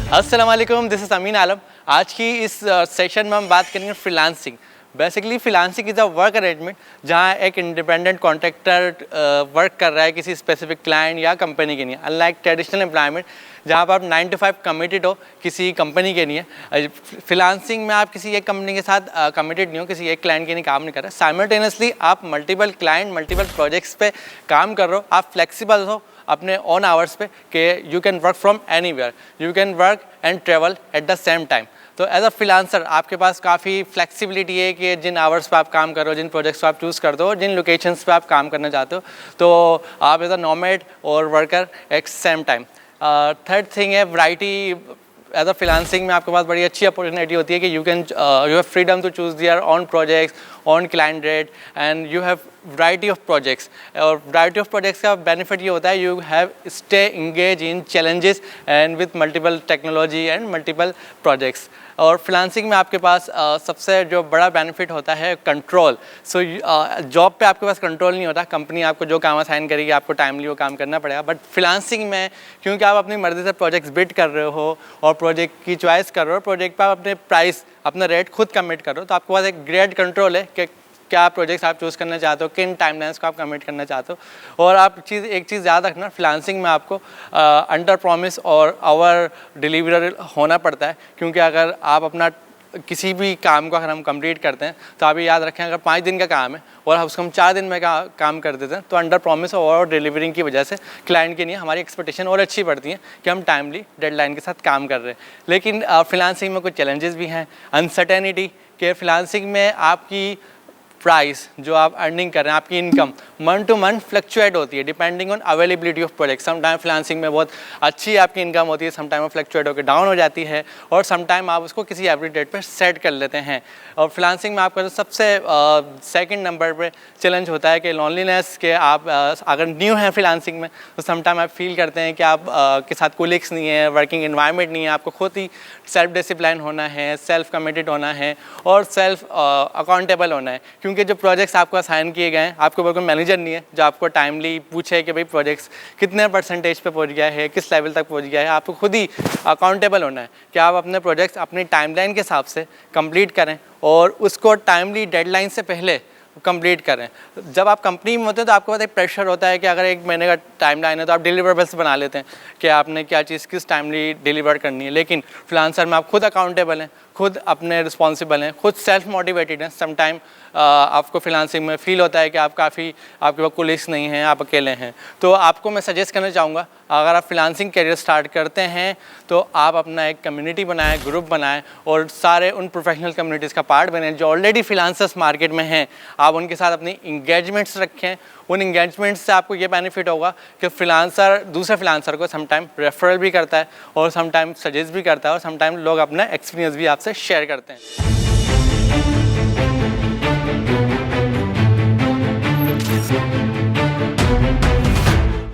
अस्सलाम वालेकुम, this is अमीन आलम। आज की इस सेशन में हम बात करेंगे freelancing. Basically freelancing is a work arrangement जहाँ एक इंडिपेंडेंट कॉन्ट्रैक्टर वर्क कर रहा है किसी स्पेसिफिक क्लाइंट या कंपनी के लिए, अनलाइक ट्रेडिशनल एम्प्लॉयमेंट जहाँ पर आप 9 to 5 कमिटेड हो किसी कंपनी के लिए। फ्रीलांसिंग में आप किसी एक कंपनी के साथ कमिटेड नहीं हो, किसी एक क्लाइंट के लिए काम नहीं कर रहे। साइमल्टेनियसली आप मल्टीपल क्लाइंट, मल्टीपल प्रोजेक्ट्स पे काम कर रहे हो, आप फ्लेक्सिबल हो अपने ऑन आवर्स पे कि you can work from anywhere, you can work and travel at the same time. तो एज अ फ्रीलांसर आपके पास काफ़ी फ्लेक्सिबिलिटी है कि जिन आवर्स पे आप काम कर रहे हो, जिन प्रोजेक्ट्स पे आप चूज़ करते हो, जिन लोकेशंस पे आप काम करना चाहते हो, तो आप एज अ नोमैड और worker at same time. Third thing है वैरायटी। एज अ फ्रीलांसिंग में आपके पास बड़ी अच्छी अपॉर्चुनिटी होती है कि you have freedom to choose their own projects, own client rate, and you have variety of projects. और वैरायटी ऑफ प्रोजेक्ट्स का बेनिफिट ये होता है you have stay engage in challenges and with multiple technology and multiple projects. और freelancing में आपके पास सबसे जो बड़ा बेनिफिट होता है कंट्रोल। सो जॉब पे आपके पास कंट्रोल नहीं होता, कंपनी आपको जो काम असाइन करेगी आपको टाइमली वो काम करना पड़ेगा। बट फ्रीलांसिंग में क्योंकि आप अपनी मर्ज़ी से प्रोजेक्ट्स बिड कर रहे हो और प्रोजेक्ट की चॉइस कर रहे हो, प्रोजेक्ट पर आप अपने प्राइस, अपना रेट खुद कमिट कर रहे हो, तो आपके पास एक ग्रेट कंट्रोल है कि क्या प्रोजेक्ट्स आप चूज़ करना चाहते हो, किन टाइमलाइंस को आप कमिट करना चाहते हो। और आप एक चीज़ याद रखना, फ्रीलांसिंग में आपको अंडर प्रॉमिस और ओवर डिलीवर होना पड़ता है। क्योंकि अगर आप अपना किसी भी काम को अगर हम कंप्लीट करते हैं तो आप ये याद रखें अगर 5 दिन का काम है और उसको हम 4 दिन में काम कर देते हैं तो अंडर प्रॉमिस और ओवर डिलीवरिंग की वजह से क्लाइंट के लिए हमारी एक्सपेक्टेशन और अच्छी बढ़ती है कि हम टाइमली डेडलाइन के साथ काम कर रहे हैं। लेकिन फ्रीलांसिंग में कुछ चैलेंजेस भी हैं। अनसर्टेनिटी के फ्रीलांसिंग में आपकी प्राइस जो आप अर्निंग कर रहे हैं, आपकी income month to month fluctuate होती है depending on availability of project. Some time freelancing में बहुत अच्छी आपकी इनकम होती है, सम टाइम वो फ्लक्चुएट होकर डाउन हो जाती है, और सम टाइम आप उसको किसी एवरेज डेट पर सेट कर लेते हैं। और फ्रीलांसिंग में आपका सबसे सेकंड नंबर पे चैलेंज होता है कि लॉनलीनेस के आप अगर न्यू हैं फ्रीलांसिंग में तो सम टाइम आप फील करते हैं कि आप के साथ कोलिग्स नहीं है, वर्किंग एनवायरनमेंट नहीं है। आपको खुद ही सेल्फ डिसिप्लिन होना है, सेल्फ कमिटेड होना है और सेल्फ अकाउंटेबल होना है। क्योंकि जो प्रोजेक्ट्स आपको असाइन किए गए हैं, आपको कोई मैनेजर नहीं है जो आपको टाइमली पूछे कि भाई प्रोजेक्ट्स कितने परसेंटेज पे पहुंच गया है, किस लेवल तक पहुंच गया है। आपको खुद ही अकाउंटेबल होना है कि आप अपने प्रोजेक्ट्स अपनी टाइमलाइन के हिसाब से कंप्लीट करें और उसको टाइमली डेडलाइन से पहले कंप्लीट करें। जब आप कंपनी में होते हैं तो आपके पास एक प्रेशर होता है कि अगर 1 महीने का टाइमलाइन है तो आप डिलीवरेबल्स बना लेते हैं कि आपने क्या चीज़ किस टाइमली डिलीवर करनी है। लेकिन फ्रीलांसर में आप खुद अकाउंटेबल हैं, खुद अपने रिस्पॉन्सिबल हैं, खुद सेल्फ मोटिवेटेड हैं। सम टाइम आपको फ्रीलांसिंग में फ़ील होता है कि आप काफ़ी आपके पास कोलिग्स नहीं हैं, आप अकेले हैं। तो आपको मैं सजेस्ट करना चाहूँगा अगर आप फ्रीलांसिंग करियर स्टार्ट करते हैं तो आप अपना एक कम्युनिटी बनाएं, ग्रुप बनाएं और सारे उन प्रोफेशनल कम्युनिटीज़ का पार्ट बनें जो ऑलरेडी फ्रीलांसर्स मार्केट में हैं। आप उनके साथ अपनी इंगेजमेंट्स रखें। उन इंगेजमेंट्स से आपको ये बेनिफिट होगा कि फ्रीलांसर दूसरे फ्रीलांसर को सम टाइम रेफरल भी करता है और सम टाइम सजेस्ट भी करता है और सम टाइम लोग अपना एक्सपीरियंस भी आपसे शेयर करते हैं।